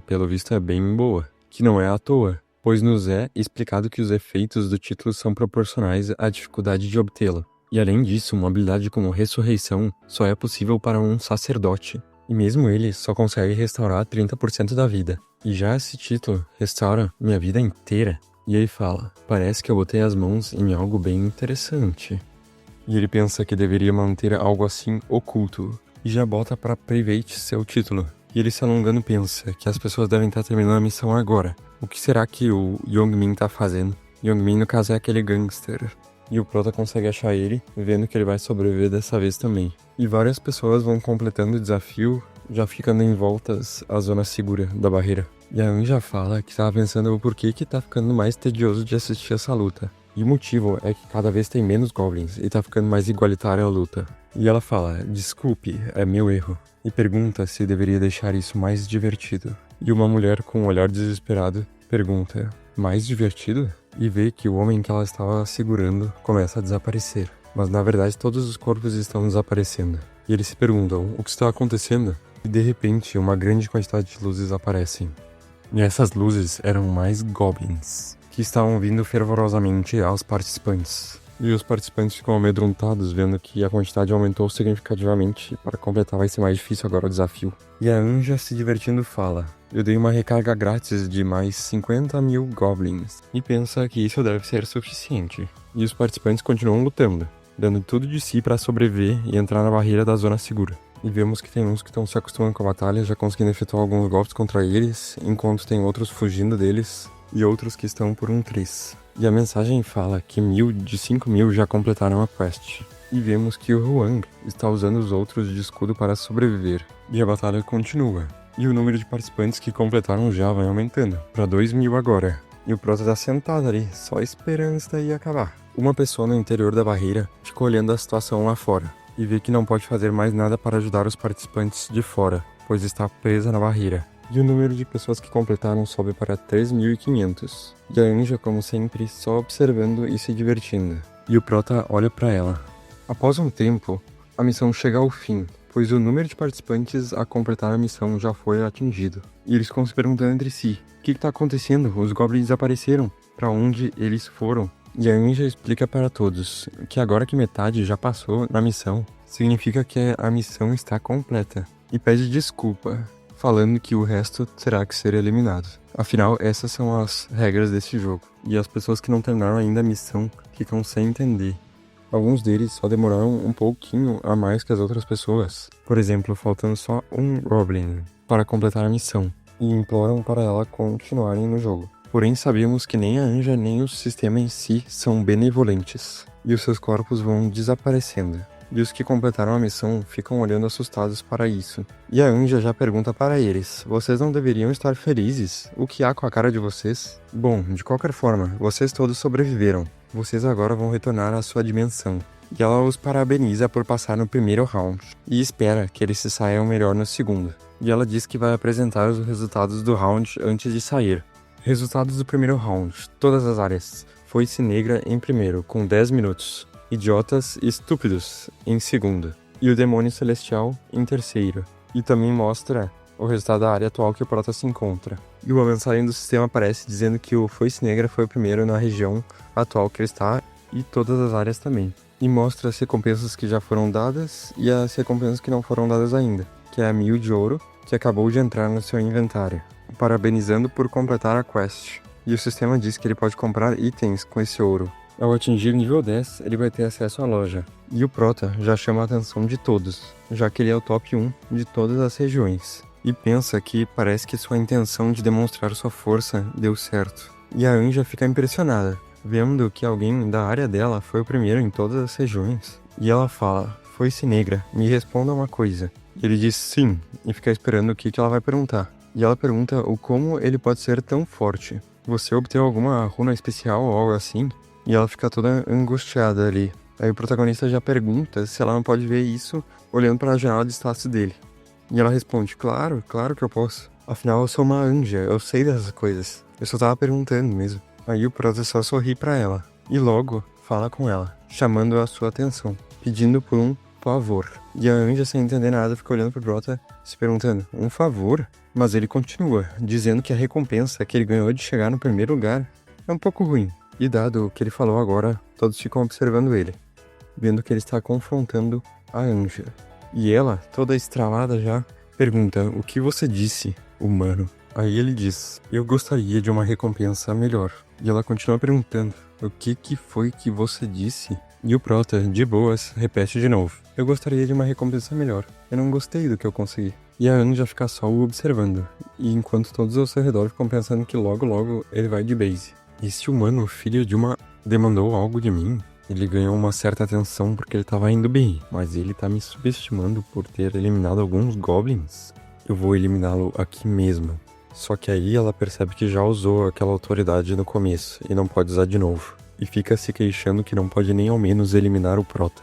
Pelo visto é bem boa, que não é à toa, pois nos é explicado que os efeitos do título são proporcionais à dificuldade de obtê-lo. E além disso, uma habilidade como ressurreição só é possível para um sacerdote. E mesmo ele só consegue restaurar 30% da vida. E já esse título restaura minha vida inteira. E ele fala, parece que eu botei as mãos em algo bem interessante. E ele pensa que deveria manter algo assim oculto. E já bota pra private seu título. E ele se alongando pensa que as pessoas devem estar terminando a missão agora. O que será que o Youngmin tá fazendo? Youngmin no caso é aquele gangster. E o Prota consegue achar ele, vendo que ele vai sobreviver dessa vez também. E várias pessoas vão completando o desafio, já ficando em voltas à zona segura da barreira. E a Anja fala que tava pensando o porquê que tá ficando mais tedioso de assistir essa luta. E o motivo é que cada vez tem menos goblins e tá ficando mais igualitária a luta. E ela fala, desculpe, é meu erro. E pergunta se deveria deixar isso mais divertido. E uma mulher com um olhar desesperado pergunta, mais divertido? E vê que o homem que ela estava segurando começa a desaparecer. mas na verdade todos os corpos estão desaparecendo. E eles se perguntam o que está acontecendo, e de repente uma grande quantidade de luzes aparecem. E essas luzes eram mais goblins, que estavam vindo fervorosamente aos participantes. E os participantes ficam amedrontados, vendo que a quantidade aumentou significativamente. Para completar vai ser mais difícil agora o desafio. E a Anja, se divertindo, fala: eu dei uma recarga grátis de mais 50.000 goblins. E pensa que isso deve ser suficiente. E os participantes continuam lutando, dando tudo de si para sobreviver e entrar na barreira da zona segura. E vemos que tem uns que estão se acostumando com a batalha, já conseguindo efetuar alguns golpes contra eles, enquanto tem outros fugindo deles, e outros que estão por um triz. E a mensagem fala que 1.000 de 5.000 já completaram a quest. E vemos que o Huang está usando os outros de escudo para sobreviver. E a batalha continua. E o número de participantes que completaram já vai aumentando, para 2.000 agora. E o Prota tá sentado ali, só esperando isso daí acabar. Uma pessoa no interior da barreira fica olhando a situação lá fora, e vê que não pode fazer mais nada para ajudar os participantes de fora, pois está presa na barreira. E o número de pessoas que completaram sobe para 3.500. E a Anja, como sempre, só observando e se divertindo. E o Prota olha para ela. Após um tempo, a missão chega ao fim, pois o número de participantes a completar a missão já foi atingido. E eles ficam se perguntando entre si: o que está acontecendo? Os goblins desapareceram. Para onde eles foram? E a Anja explica para todos que agora que metade já passou na missão, significa que a missão está completa. E pede desculpa, falando que o resto terá que ser eliminado. Afinal, essas são as regras desse jogo. E as pessoas que não terminaram ainda a missão ficam sem entender. Alguns deles só demoraram um pouquinho a mais que as outras pessoas. Por exemplo, faltando só um Goblin para completar a missão. E imploram para ela continuarem no jogo. Porém, sabemos que nem a Anja nem o sistema em si são benevolentes. E os seus corpos vão desaparecendo. E os que completaram a missão ficam olhando assustados para isso. E a Anja já pergunta para eles: vocês não deveriam estar felizes? O que há com a cara de vocês? Bom, de qualquer forma, vocês todos sobreviveram. Vocês agora vão retornar à sua dimensão. E ela os parabeniza por passar no primeiro round. E espera que eles se saiam melhor no segundo. E ela diz que vai apresentar os resultados do round antes de sair. Resultados do primeiro round. Todas as áreas. Foice negra em primeiro, com 10 minutos. Idiotas e estúpidos em segundo. E o demônio celestial em terceiro. E também mostra o resultado da área atual que o Prota se encontra. E uma mensagem do sistema aparece dizendo que o Foice negra foi o primeiro na região atual que ele está e todas as áreas também. E mostra as recompensas que já foram dadas e as recompensas que não foram dadas ainda, que é a 1.000 de ouro, que acabou de entrar no seu inventário, parabenizando por completar a quest. E o sistema diz que ele pode comprar itens com esse ouro. Ao atingir nível 10, ele vai ter acesso à loja. E o Prota já chama a atenção de todos, já que ele é o top 1 de todas as regiões. E pensa que parece que sua intenção de demonstrar sua força deu certo. E a Anja fica impressionada, vendo que alguém da área dela foi o primeiro em todas as regiões. E ela fala: Foice negra, me responda uma coisa. E ele diz sim, e fica esperando o que ela vai perguntar. E ela pergunta o como ele pode ser tão forte. Você obteve alguma runa especial ou algo assim? E ela fica toda angustiada ali. Aí o protagonista já pergunta se ela não pode ver isso olhando para a janela de status dele. E ela responde: claro que eu posso. Afinal, eu sou uma anja, eu sei dessas coisas. Eu só tava perguntando mesmo. Aí o Prota só sorri pra ela. E logo fala com ela, chamando a sua atenção, pedindo por um favor. E a anja, sem entender nada, fica olhando pro Prota, se perguntando: um favor? Mas ele continua, dizendo que a recompensa que ele ganhou de chegar no primeiro lugar é um pouco ruim. E dado o que ele falou agora, todos ficam observando ele, vendo que ele está confrontando a anja. E ela, toda estralada já, pergunta: o que você disse, humano? Aí ele diz: eu gostaria de uma recompensa melhor. E ela continua perguntando: o que foi que você disse? E o Prota, de boas, repete de novo: eu gostaria de uma recompensa melhor. Eu não gostei do que eu consegui. E a anja fica só o observando, e enquanto todos ao seu redor ficam pensando que logo ele vai de base. Esse humano, filho de uma, demandou algo de mim? Ele ganhou uma certa atenção porque ele tava indo bem, mas ele tá me subestimando por ter eliminado alguns goblins? Eu vou eliminá-lo aqui mesmo. Só que aí ela percebe que já usou aquela autoridade no começo e não pode usar de novo. E fica se queixando que não pode nem ao menos eliminar o Prota.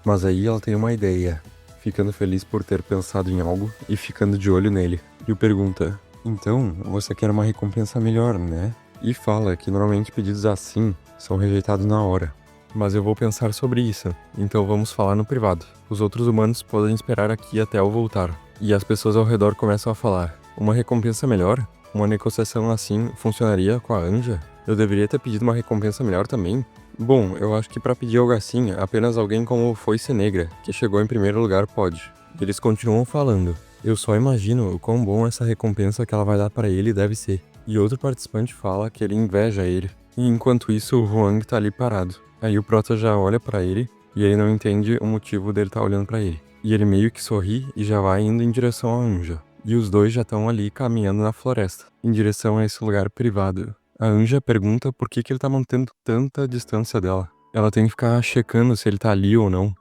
Mas aí ela tem uma ideia, ficando feliz por ter pensado em algo e ficando de olho nele. E o pergunta: então, você quer uma recompensa melhor, né? E fala que normalmente pedidos assim são rejeitados na hora. mas eu vou pensar sobre isso, então vamos falar no privado. Os outros humanos podem esperar aqui até eu voltar. E as pessoas ao redor começam a falar. Uma recompensa melhor? Uma negociação assim funcionaria com a Anja? Eu deveria ter pedido uma recompensa melhor também? Bom, eu acho que pra pedir algo assim, apenas alguém como Foice Negra, que chegou em primeiro lugar, pode. Eles continuam falando. Eu só imagino o quão bom essa recompensa que ela vai dar pra ele deve ser. E outro participante fala que ele inveja ele. E enquanto isso, o Huang tá ali parado. Aí o Prota já olha pra ele, e ele não entende o motivo dele tá olhando pra ele. E ele meio que sorri e já vai indo em direção à Anja. E os dois já estão ali caminhando na floresta, em direção a esse lugar privado. A Anja pergunta por que ele tá mantendo tanta distância dela. Ela tem que ficar checando se ele tá ali ou não.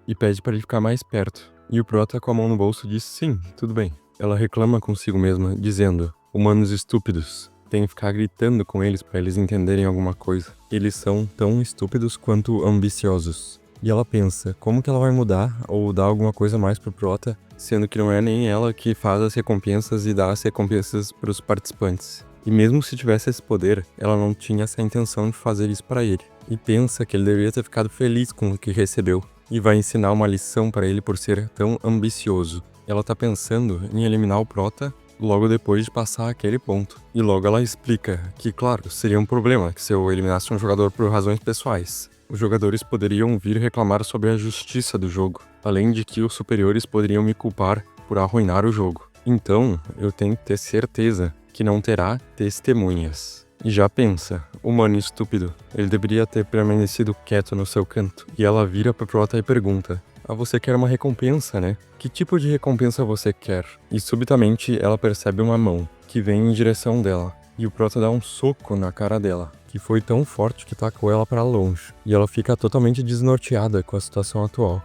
E pede pra ele ficar mais perto. E o Prota, com a mão no bolso, diz sim, tudo bem. Ela reclama consigo mesma, dizendo, humanos estúpidos. Tem que ficar gritando com eles pra eles entenderem alguma coisa. Eles são tão estúpidos quanto ambiciosos. E ela pensa, como que ela vai mudar ou dar alguma coisa mais pro Prota, sendo que não é nem ela que faz as recompensas e dá as recompensas pros participantes. E mesmo se tivesse esse poder, ela não tinha essa intenção de fazer isso pra ele. E pensa que ele deveria ter ficado feliz com o que recebeu. E vai ensinar uma lição pra ele por ser tão ambicioso. Ela tá pensando em eliminar o Prota logo depois de passar aquele ponto. E logo ela explica que, claro, seria um problema que se eu eliminasse um jogador por razões pessoais. Os jogadores poderiam vir reclamar sobre a justiça do jogo, além de que os superiores poderiam me culpar por arruinar o jogo. Então, eu tenho que ter certeza que não terá testemunhas. E já pensa, humano estúpido, ele deveria ter permanecido quieto no seu canto. E ela vira pro Prota e pergunta, você quer uma recompensa, né? Que tipo de recompensa você quer? E subitamente ela percebe uma mão, que vem em direção dela. E o Prota dá um soco na cara dela, que foi tão forte que tacou ela pra longe. E ela fica totalmente desnorteada com a situação atual.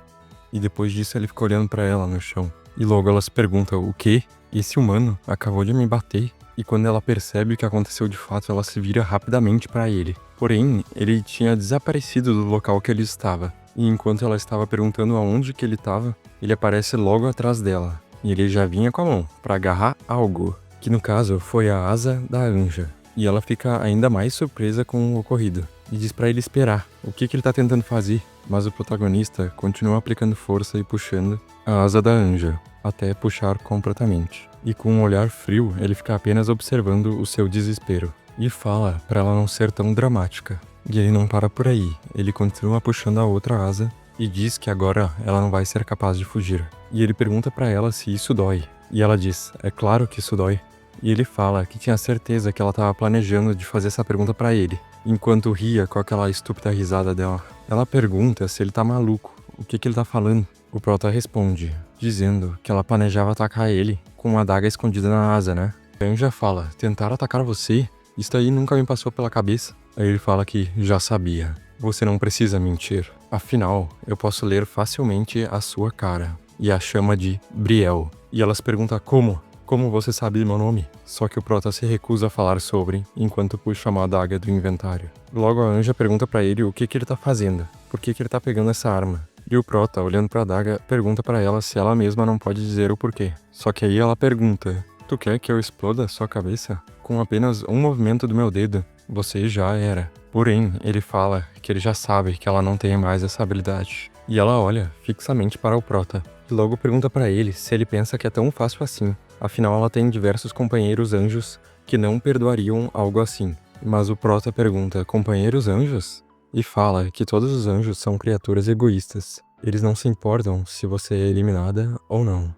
E depois disso ele fica olhando pra ela no chão. E logo ela se pergunta, o quê? Esse humano acabou de me bater? E quando ela percebe o que aconteceu de fato, ela se vira rapidamente pra ele. Porém, ele tinha desaparecido do local que ele estava. E enquanto ela estava perguntando aonde que ele estava, ele aparece logo atrás dela. E ele já vinha com a mão pra agarrar algo, que no caso foi a asa da Anja. E ela fica ainda mais surpresa com o ocorrido. E diz pra ele esperar, o que ele tá tentando fazer. Mas o protagonista continua aplicando força e puxando a asa da Anja, até puxar completamente. E com um olhar frio, ele fica apenas observando o seu desespero. E fala pra ela não ser tão dramática. E ele não para por aí, ele continua puxando a outra asa e diz que agora ela não vai ser capaz de fugir. E ele pergunta pra ela se isso dói. E ela diz, é claro que isso dói. E ele fala que tinha certeza que ela estava planejando de fazer essa pergunta pra ele, enquanto ria com aquela estúpida risada dela. Ela pergunta se ele tá maluco, o que ele tá falando. O Prota responde, dizendo que ela planejava atacar ele com uma adaga escondida na asa, né? A Anja fala, tentar atacar você? Isso aí nunca me passou pela cabeça. Aí ele fala que já sabia. Você não precisa mentir. Afinal, eu posso ler facilmente a sua cara. E a chama de Brielle. E ela se pergunta como? Como você sabe meu nome? Só que o Prota se recusa a falar sobre, enquanto puxa uma adaga do inventário. Logo a Anja pergunta pra ele o que ele tá fazendo. Por que ele tá pegando essa arma? E o Prota, olhando pra adaga, pergunta pra ela se ela mesma não pode dizer o porquê. Só que aí ela pergunta, tu quer que eu exploda sua cabeça? Com apenas um movimento do meu dedo, você já era. Porém, ele fala que ele já sabe que ela não tem mais essa habilidade. E ela olha fixamente para o Prota. E logo pergunta pra ele se ele pensa que é tão fácil assim. Afinal, ela tem diversos companheiros anjos que não perdoariam algo assim. Mas o Prota pergunta, companheiros anjos? E fala que todos os anjos são criaturas egoístas. Eles não se importam se você é eliminada ou não.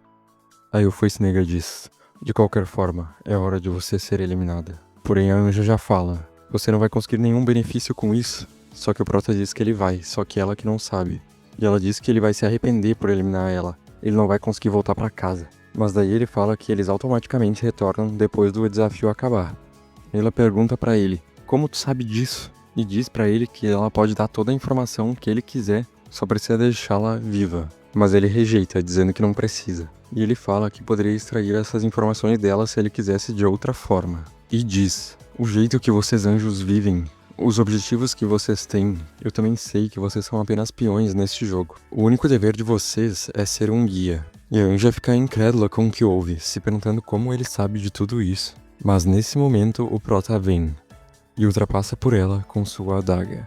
Aí o Foice Negra diz, de qualquer forma, é hora de você ser eliminada. Porém a Anja já fala, você não vai conseguir nenhum benefício com isso. Só que o Prota diz que ele vai, só que ela que não sabe. E ela diz que ele vai se arrepender por eliminar ela. Ele não vai conseguir voltar pra casa. Mas daí ele fala que eles automaticamente retornam depois do desafio acabar. Ela pergunta pra ele, como tu sabe disso? E diz pra ele que ela pode dar toda a informação que ele quiser, só precisa deixá-la viva. Mas ele rejeita, dizendo que não precisa. E ele fala que poderia extrair essas informações dela se ele quisesse de outra forma. E diz, o jeito que vocês anjos vivem, os objetivos que vocês têm, eu também sei que vocês são apenas peões neste jogo. O único dever de vocês é ser um guia. E a Anja fica incrédula com o que ouve, se perguntando como ele sabe de tudo isso. Mas nesse momento o Prota vem e ultrapassa por ela com sua adaga.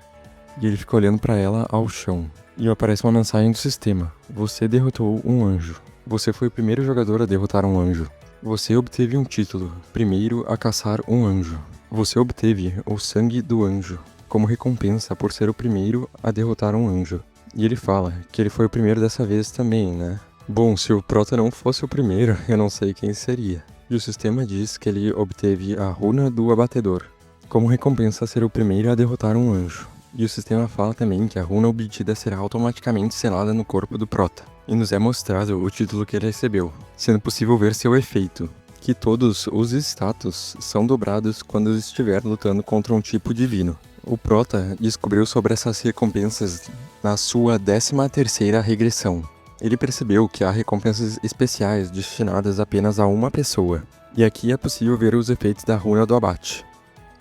E ele fica olhando pra ela ao chão. E aparece uma mensagem do sistema. Você derrotou um anjo. Você foi o primeiro jogador a derrotar um anjo. Você obteve um título, primeiro a caçar um anjo. Você obteve o sangue do anjo, como recompensa por ser o primeiro a derrotar um anjo. E ele fala que ele foi o primeiro dessa vez também, né? Bom, se o Prota não fosse o primeiro, eu não sei quem seria. E o sistema diz que ele obteve a runa do abatedor, como recompensa a ser o primeiro a derrotar um anjo. E o sistema fala também que a runa obtida será automaticamente selada no corpo do Prota. E nos é mostrado o título que ele recebeu, sendo possível ver seu efeito, que todos os status são dobrados quando estiver lutando contra um tipo divino. O Prota descobriu sobre essas recompensas na sua 13ª regressão. Ele percebeu que há recompensas especiais destinadas apenas a uma pessoa, e aqui é possível ver os efeitos da runa do abate.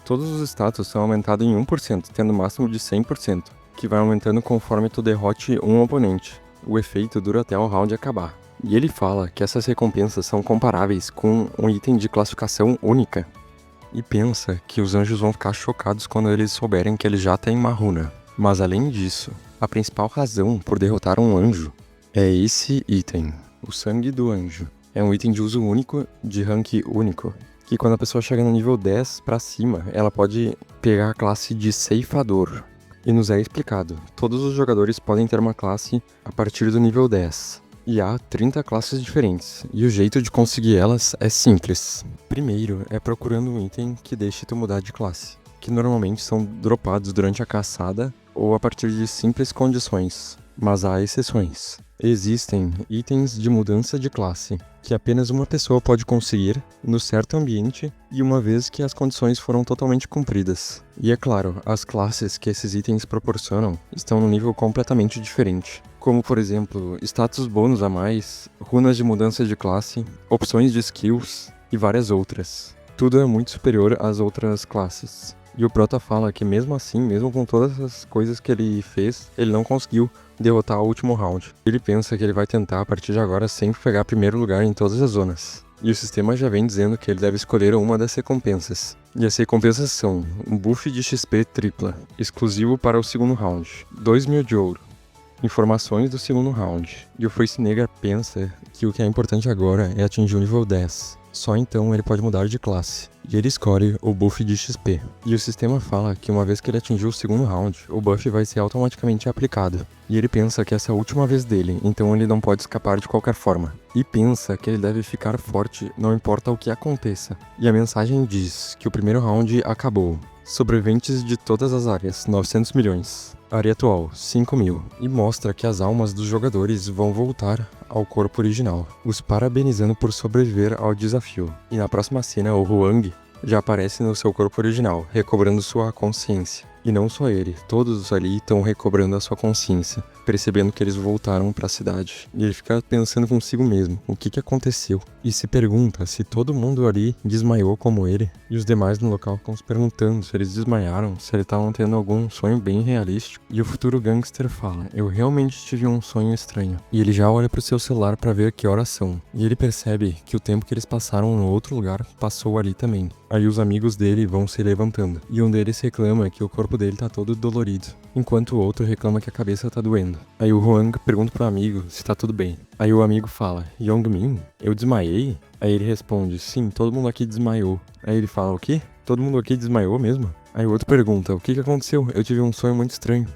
Todos os status são aumentados em 1%, tendo máximo de 100%, que vai aumentando conforme tu derrote um oponente. O efeito dura até o round acabar. E ele fala que essas recompensas são comparáveis com um item de classificação única. E pensa que os anjos vão ficar chocados quando eles souberem que ele já tem uma runa. Mas além disso, a principal razão por derrotar um anjo é esse item, o sangue do anjo. É um item de uso único, de rank único, que quando a pessoa chega no nível 10 pra cima, ela pode pegar a classe de ceifador. E nos é explicado, todos os jogadores podem ter uma classe a partir do nível 10. E há 30 classes diferentes, e o jeito de conseguir elas é simples. Primeiro é procurando um item que deixe tu mudar de classe, que normalmente são dropados durante a caçada ou a partir de simples condições, mas há exceções. Existem itens de mudança de classe, que apenas uma pessoa pode conseguir no certo ambiente e uma vez que as condições foram totalmente cumpridas. E é claro, as classes que esses itens proporcionam estão num nível completamente diferente, como por exemplo, status bônus a mais, runas de mudança de classe, opções de skills e várias outras. Tudo é muito superior às outras classes. E o Prota fala que mesmo assim, mesmo com todas as coisas que ele fez, ele não conseguiu derrotar o último round. Ele pensa que ele vai tentar a partir de agora sempre pegar primeiro lugar em todas as zonas. E o sistema já vem dizendo que ele deve escolher uma das recompensas. E as recompensas são um buff de XP tripla, exclusivo para o segundo round, 2.000 de ouro, informações do segundo round. E o Faceniga pensa que o que é importante agora é atingir o nível 10. Só então ele pode mudar de classe. E ele escolhe o buff de XP. E o sistema fala que uma vez que ele atingir o segundo round, o buff vai ser automaticamente aplicado. E ele pensa que essa é a última vez dele, então ele não pode escapar de qualquer forma. E pensa que ele deve ficar forte, não importa o que aconteça. E a mensagem diz que o primeiro round acabou. Sobreviventes de todas as áreas, 900 milhões. Área atual, 5.000. E mostra que as almas dos jogadores vão voltar ao corpo original, os parabenizando por sobreviver ao desafio. E na próxima cena, o Huang já aparece no seu corpo original, recobrando sua consciência. E não só ele, todos ali estão recobrando a sua consciência, percebendo que eles voltaram para a cidade. E ele fica pensando consigo mesmo, o que aconteceu? E se pergunta se todo mundo ali desmaiou como ele. E os demais no local ficam se perguntando se eles desmaiaram, se eles estavam tendo algum sonho bem realístico. E o futuro gangster fala, eu realmente tive um sonho estranho. E ele já olha pro seu celular para ver que horas são. E ele percebe que o tempo que eles passaram no outro lugar passou ali também. Aí os amigos dele vão se levantando. E um deles reclama que o corpo dele tá todo dolorido, enquanto o outro reclama que a cabeça tá doendo. Aí o Huang pergunta pro amigo se tá tudo bem. Aí o amigo fala, Yongmin, eu desmaiei? Aí ele responde, sim, todo mundo aqui desmaiou. Aí ele fala, o quê? Todo mundo aqui desmaiou mesmo? Aí o outro pergunta, o que aconteceu? Eu tive um sonho muito estranho.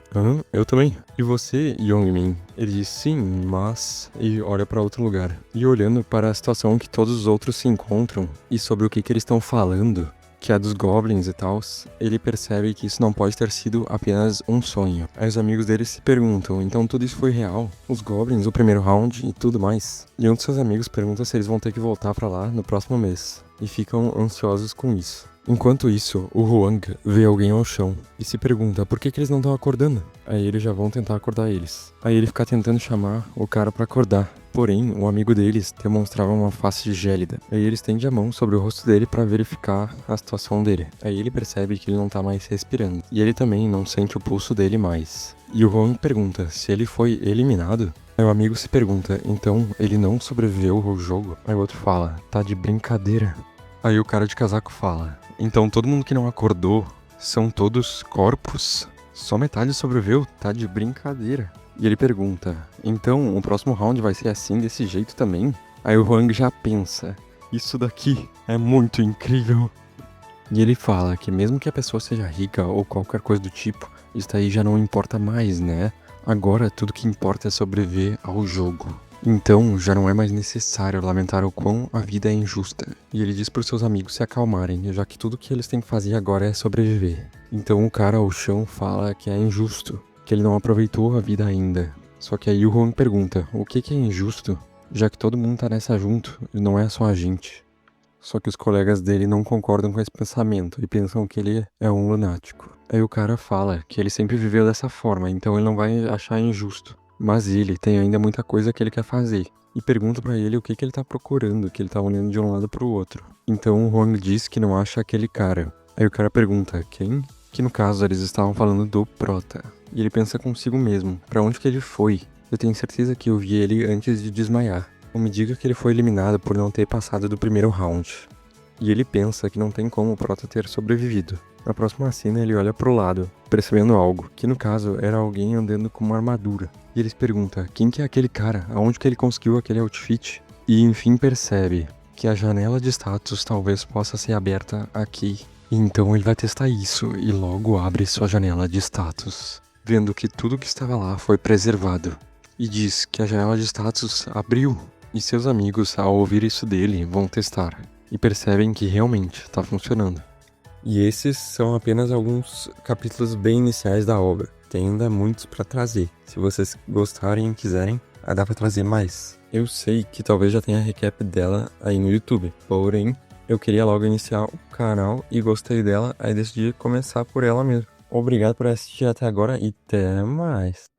Eu também. E você, Yongmin? Ele diz, sim, mas... E olha pra outro lugar. E olhando para a situação que todos os outros se encontram, e sobre o que eles estão falando, que é dos goblins e tal, ele percebe que isso não pode ter sido apenas um sonho. Aí os amigos dele se perguntam, então tudo isso foi real? Os goblins, o primeiro round e tudo mais? E um dos seus amigos pergunta se eles vão ter que voltar pra lá no próximo mês. E ficam ansiosos com isso. Enquanto isso, o Huang vê alguém ao chão e se pergunta por que eles não estão acordando. Aí eles já vão tentar acordar eles. Aí ele fica tentando chamar o cara pra acordar. Porém, o amigo deles demonstrava uma face gélida. Aí ele estende a mão sobre o rosto dele pra verificar a situação dele. Aí ele percebe que ele não tá mais respirando. E ele também não sente o pulso dele mais. E o Huang pergunta se ele foi eliminado. Aí o amigo se pergunta, então ele não sobreviveu ao jogo? Aí o outro fala, tá de brincadeira. Aí o cara de casaco fala, então todo mundo que não acordou são todos corpos? Só metade sobreviveu? Tá de brincadeira. E ele pergunta, então o próximo round vai ser assim, desse jeito também? Aí o Huang já pensa, isso daqui é muito incrível. E ele fala que mesmo que a pessoa seja rica ou qualquer coisa do tipo, isso daí já não importa mais, né? Agora tudo que importa é sobreviver ao jogo. Então já não é mais necessário lamentar o quão a vida é injusta. E ele diz para os seus amigos se acalmarem, já que tudo que eles têm que fazer agora é sobreviver. Então o cara ao chão fala que é injusto, que ele não aproveitou a vida ainda. Só que aí o Juan pergunta, o que é injusto? Já que todo mundo tá nessa junto, e não é só a gente. Só que os colegas dele não concordam com esse pensamento e pensam que ele é um lunático. Aí o cara fala que ele sempre viveu dessa forma, então ele não vai achar injusto. Mas ele tem ainda muita coisa que ele quer fazer. E pergunta pra ele o que ele tá procurando, que ele tá olhando de um lado pro outro. Então o Huang diz que não acha aquele cara. Aí o cara pergunta, quem? Que no caso eles estavam falando do Prota. E ele pensa consigo mesmo, pra onde que ele foi? Eu tenho certeza que eu vi ele antes de desmaiar. Ou me diga que ele foi eliminado por não ter passado do primeiro round. E ele pensa que não tem como o Prota ter sobrevivido. Na próxima cena ele olha pro lado, percebendo algo, que no caso era alguém andando com uma armadura. E ele se pergunta, quem que é aquele cara? Aonde que ele conseguiu aquele outfit? E enfim percebe que a janela de status talvez possa ser aberta aqui. Então ele vai testar isso e logo abre sua janela de status, vendo que tudo que estava lá foi preservado. E diz que a janela de status abriu. E seus amigos, ao ouvir isso dele, vão testar. E percebem que realmente está funcionando. E esses são apenas alguns capítulos bem iniciais da obra. Tem ainda muitos para trazer. Se vocês gostarem e quiserem, dá para trazer mais. Eu sei que talvez já tenha recap dela aí no YouTube. Porém, eu queria logo iniciar o canal e gostei dela, aí decidi começar por ela mesmo. Obrigado por assistir até agora e até mais.